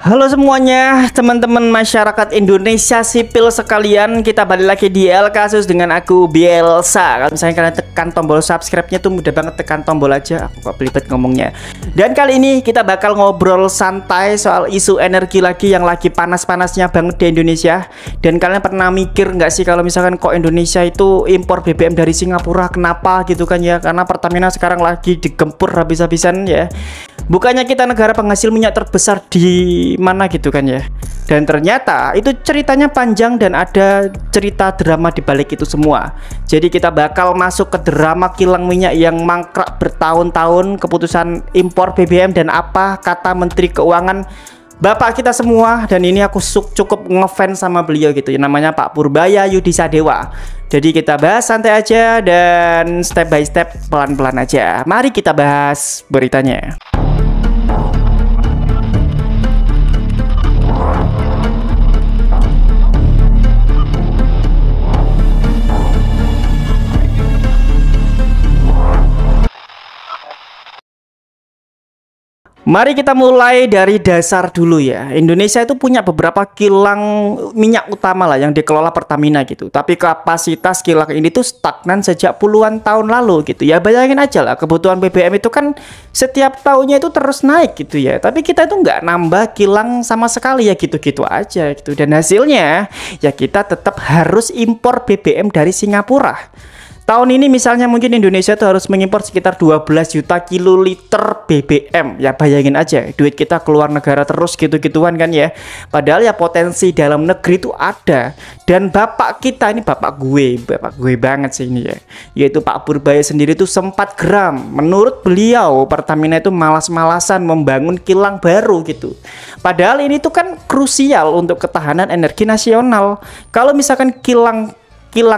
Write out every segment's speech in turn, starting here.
Halo semuanya, teman-teman masyarakat Indonesia sipil sekalian. Kita balik lagi di El Kasus dengan aku Bielsa. Kalau misalnya kalian tekan tombol subscribe-nya tuh mudah banget, tekan tombol aja. Aku kok belibet ngomongnya. Dan kali ini kita bakal ngobrol santai soal isu energi lagi yang lagi panas-panasnya banget di Indonesia. Dan kalian pernah mikir nggak sih kalau misalkan kok Indonesia itu impor BBM dari Singapura? Kenapa gitu kan ya? Karena Pertamina sekarang lagi digempur habis-habisan ya. Bukannya kita negara penghasil minyak terbesar di mana gitu kan ya. Dan ternyata itu ceritanya panjang dan ada cerita drama di balik itu semua. Jadi kita bakal masuk ke drama kilang minyak yang mangkrak bertahun-tahun, keputusan impor BBM dan apa kata Menteri Keuangan Bapak kita semua. Dan ini aku cukup ngefans sama beliau gitu ya, namanya Pak Purbaya Yudisadewa. Jadi kita bahas santai aja dan step by step, pelan-pelan aja. Mari kita bahas beritanya. Mari kita mulai dari dasar dulu ya. Indonesia itu punya beberapa kilang minyak utama lah yang dikelola Pertamina gitu. Tapi kapasitas kilang ini tuh stagnan sejak puluhan tahun lalu gitu. Ya bayangin aja lah, kebutuhan BBM itu kan setiap tahunnya itu terus naik gitu ya. Tapi kita itu nggak nambah kilang sama sekali ya, gitu-gitu aja gitu. Dan hasilnya ya kita tetap harus impor BBM dari Singapura. Tahun ini misalnya mungkin Indonesia tuh harus mengimpor sekitar 12 juta kiloliter BBM. Ya bayangin aja, duit kita keluar negara terus gitu-gituan kan ya. Padahal ya potensi dalam negeri itu ada. Dan bapak kita ini bapak gue banget sih ini ya, yaitu Pak Purbaya sendiri tuh sempat geram. Menurut beliau Pertamina itu malas-malasan membangun kilang baru gitu. Padahal ini tuh kan krusial untuk ketahanan energi nasional. Kalau misalkan kilang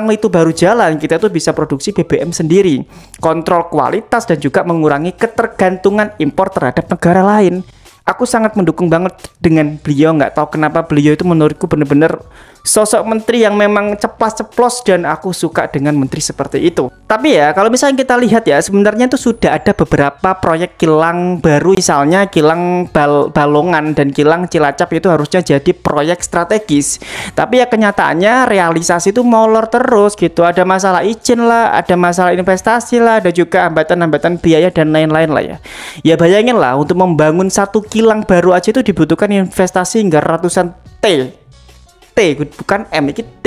itu baru jalan, kita tuh bisa produksi BBM sendiri, kontrol kualitas dan juga mengurangi ketergantungan impor terhadap negara lain. Aku sangat mendukung banget dengan beliau. Nggak tahu kenapa beliau itu menurutku bener-bener sosok menteri yang memang ceplas-ceplos dan aku suka dengan menteri seperti itu. Tapi ya kalau misalnya kita lihat ya, sebenarnya itu sudah ada beberapa proyek kilang baru, misalnya kilang Balongan dan kilang Cilacap itu harusnya jadi proyek strategis. Tapi ya kenyataannya realisasi itu molor terus gitu. Ada masalah izin lah, ada masalah investasi lah, ada juga hambatan-hambatan biaya dan lain-lain lah ya. Ya bayangin lah, untuk membangun satu kilang baru aja itu dibutuhkan investasi hingga ratusan bukan M, ini T.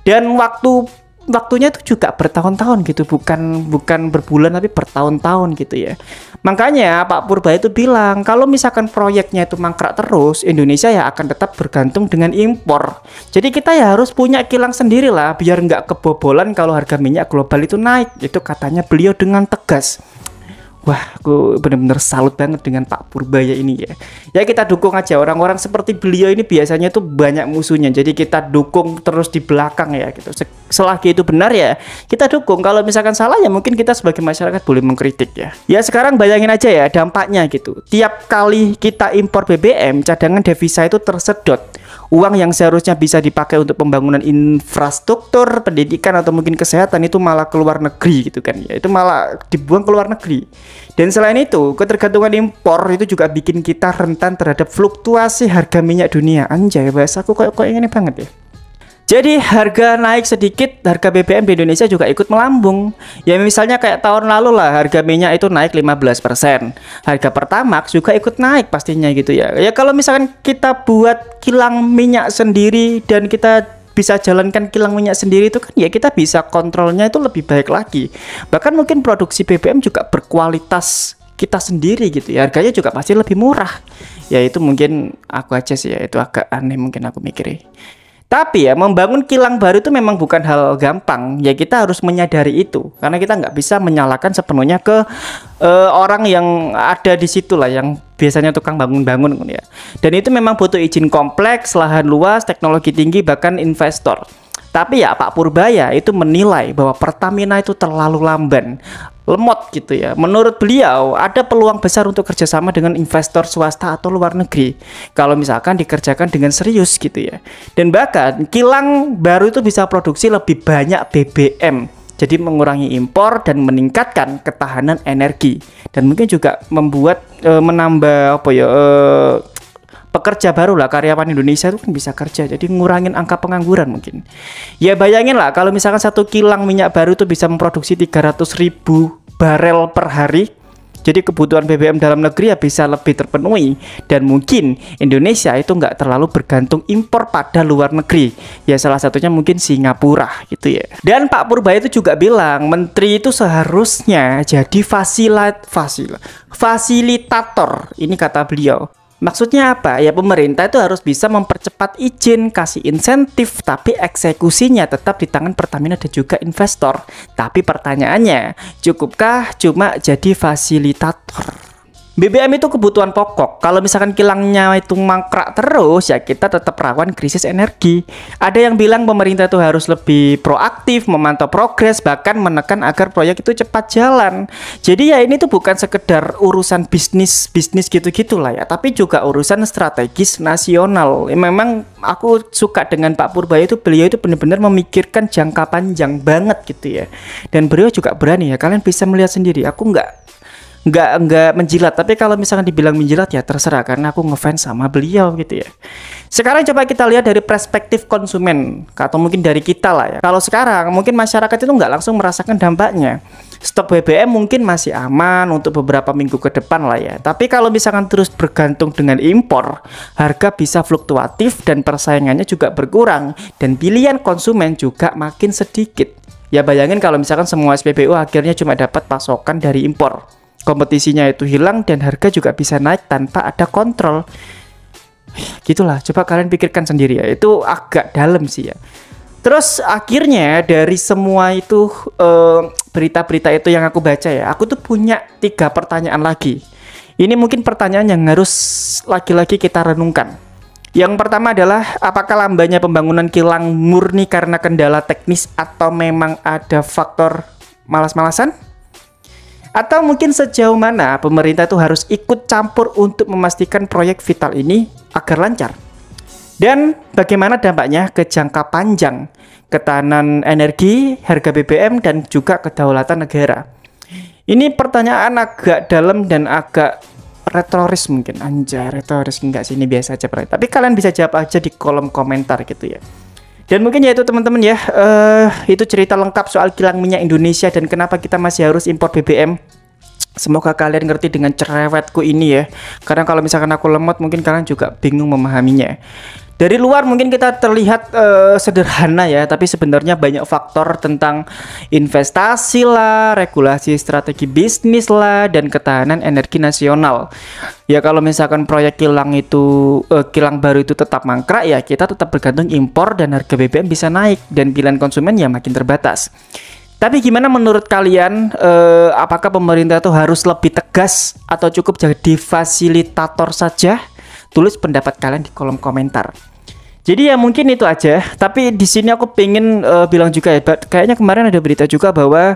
Dan waktunya itu juga bertahun-tahun gitu, bukan berbulan tapi bertahun-tahun gitu ya. Makanya Pak Purbaya itu bilang kalau misalkan proyeknya itu mangkrak terus, Indonesia ya akan tetap bergantung dengan impor. Jadi kita ya harus punya kilang sendiri lah biar nggak kebobolan kalau harga minyak global itu naik. Itu katanya beliau dengan tegas. Wah, aku bener-bener salut banget dengan Pak Purbaya ini ya. Ya kita dukung aja, orang-orang seperti beliau ini biasanya tuh banyak musuhnya. Jadi kita dukung terus di belakang ya gitu. Selagi itu benar ya kita dukung. Kalau misalkan salah ya mungkin kita sebagai masyarakat boleh mengkritik ya. Ya sekarang bayangin aja ya dampaknya gitu. Tiap kali kita impor BBM, cadangan devisa itu tersedot. Uang yang seharusnya bisa dipakai untuk pembangunan infrastruktur, pendidikan atau mungkin kesehatan itu malah keluar negeri gitu kan ya. Itu malah dibuang ke luar negeri. Dan selain itu, ketergantungan impor itu juga bikin kita rentan terhadap fluktuasi harga minyak dunia. Anjay, bahasaku kok ini banget ya. Jadi harga naik sedikit, harga BBM di Indonesia juga ikut melambung. Ya misalnya kayak tahun lalu lah, harga minyak itu naik 15%. Harga Pertamax juga ikut naik pastinya gitu ya. Ya kalau misalkan kita buat kilang minyak sendiri dan kita bisa jalankan kilang minyak sendiri itu kan ya kita bisa kontrolnya itu lebih baik lagi. Bahkan mungkin produksi BBM juga berkualitas kita sendiri gitu ya. Harganya juga pasti lebih murah. Ya itu mungkin aku aja sih ya, itu agak aneh mungkin aku mikirnya. Tapi ya membangun kilang baru itu memang bukan hal gampang. Ya kita harus menyadari itu. Karena kita nggak bisa menyalahkan sepenuhnya ke orang yang ada di situ lah, yang biasanya tukang bangun-bangun ya. Dan itu memang butuh izin kompleks, lahan luas, teknologi tinggi, bahkan investor. Tapi ya Pak Purbaya itu menilai bahwa Pertamina itu terlalu lemot gitu ya. Menurut beliau ada peluang besar untuk kerjasama dengan investor swasta atau luar negeri kalau misalkan dikerjakan dengan serius gitu ya. Dan bahkan kilang baru itu bisa produksi lebih banyak BBM, jadi mengurangi impor dan meningkatkan ketahanan energi. Dan mungkin juga membuat menambah pekerja baru lah, karyawan Indonesia itu kan bisa kerja, jadi ngurangin angka pengangguran mungkin. Ya bayangin lah kalau misalkan satu kilang minyak baru itu bisa memproduksi 300.000 barel per hari, jadi kebutuhan BBM dalam negeri ya bisa lebih terpenuhi. Dan mungkin Indonesia itu nggak terlalu bergantung impor pada luar negeri. Ya salah satunya mungkin Singapura gitu ya. Dan Pak Purbaya itu juga bilang menteri itu seharusnya jadi fasilitator. Ini kata beliau. Maksudnya apa? Ya pemerintah itu harus bisa mempercepat izin, kasih insentif, tapi eksekusinya tetap di tangan Pertamina dan juga investor. Tapi pertanyaannya, cukupkah cuma jadi fasilitator? BBM itu kebutuhan pokok. Kalau misalkan kilangnya itu mangkrak terus, ya kita tetap rawan krisis energi. Ada yang bilang pemerintah itu harus lebih proaktif, memantau progres, bahkan menekan agar proyek itu cepat jalan. Jadi ya ini tuh bukan sekedar urusan bisnis gitu-gitu lah ya, tapi juga urusan strategis nasional. Memang aku suka dengan Pak Purbaya itu, beliau itu benar-benar memikirkan jangka panjang banget gitu ya. Dan beliau juga berani ya, kalian bisa melihat sendiri. Aku nggak menjilat, tapi kalau misalkan dibilang menjilat ya terserah, karena aku ngefans sama beliau gitu ya. Sekarang coba kita lihat dari perspektif konsumen, atau mungkin dari kita lah ya. Kalau sekarang mungkin masyarakat itu nggak langsung merasakan dampaknya. Stok BBM mungkin masih aman untuk beberapa minggu ke depan lah ya. Tapi kalau misalkan terus bergantung dengan impor, harga bisa fluktuatif dan persaingannya juga berkurang, dan pilihan konsumen juga makin sedikit. Ya bayangin kalau misalkan semua SPBU akhirnya cuma dapat pasokan dari impor. Kompetisinya itu hilang dan harga juga bisa naik tanpa ada kontrol. Gitulah, coba kalian pikirkan sendiri ya. Itu agak dalam sih ya. Terus akhirnya dari semua itu berita-berita itu yang aku baca ya, aku tuh punya 3 pertanyaan lagi. Ini mungkin pertanyaan yang harus lagi-lagi kita renungkan. Yang pertama adalah, apakah lambannya pembangunan kilang murni karena kendala teknis atau memang ada faktor malas-malasan? Atau mungkin sejauh mana pemerintah itu harus ikut campur untuk memastikan proyek vital ini agar lancar? Dan bagaimana dampaknya ke jangka panjang, ketahanan energi, harga BBM, dan juga kedaulatan negara? Ini pertanyaan agak dalam dan agak retoris mungkin. Anjay, retoris enggak sih, ini biasa aja. Tapi kalian bisa jawab aja di kolom komentar gitu ya. Dan mungkin ya itu teman-teman ya, itu cerita lengkap soal kilang minyak Indonesia dan kenapa kita masih harus impor BBM. Semoga kalian ngerti dengan cerewetku ini ya, karena kalau misalkan aku lemot mungkin kalian juga bingung memahaminya. Dari luar mungkin kita terlihat sederhana ya, tapi sebenarnya banyak faktor tentang investasi lah, regulasi strategi bisnis lah, dan ketahanan energi nasional. Ya kalau misalkan proyek kilang baru itu tetap mangkrak ya, kita tetap bergantung impor dan harga BBM bisa naik dan pilihan konsumen ya makin terbatas. Tapi gimana menurut kalian, apakah pemerintah itu harus lebih tegas atau cukup jadi fasilitator saja? Tulis pendapat kalian di kolom komentar. Jadi ya mungkin itu aja. Tapi di sini aku pengen bilang juga ya, kayaknya kemarin ada berita juga bahwa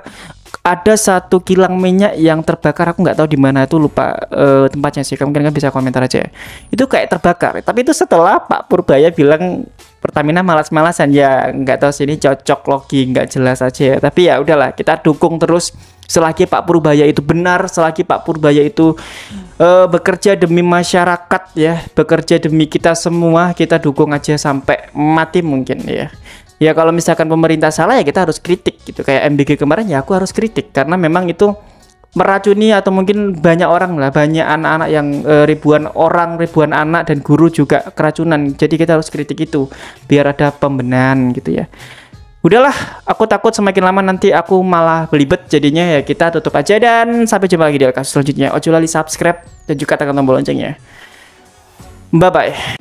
ada satu kilang minyak yang terbakar. Aku nggak tahu di mana, itu lupa tempatnya sih. Kamu mungkin bisa komentar aja. Itu kayak terbakar. Tapi itu setelah Pak Purbaya bilang Pertamina malas-malasan, ya nggak tahu sih, ini cocok logi nggak jelas aja ya. Tapi ya udahlah, kita dukung terus selagi Pak Purbaya itu benar, selagi Pak Purbaya itu bekerja demi masyarakat ya, bekerja demi kita semua, kita dukung aja sampai mati mungkin ya. Ya kalau misalkan pemerintah salah ya kita harus kritik gitu, kayak MBG kemarin ya aku harus kritik karena memang itu meracuni atau mungkin banyak orang lah, banyak anak-anak yang ribuan anak dan guru juga keracunan. Jadi kita harus kritik itu biar ada pembenahan gitu ya. Udahlah, aku takut semakin lama nanti aku malah belibet jadinya ya. Kita tutup aja dan sampai jumpa lagi di kasus selanjutnya. Ojo lali subscribe dan juga tekan tombol loncengnya. Bye bye.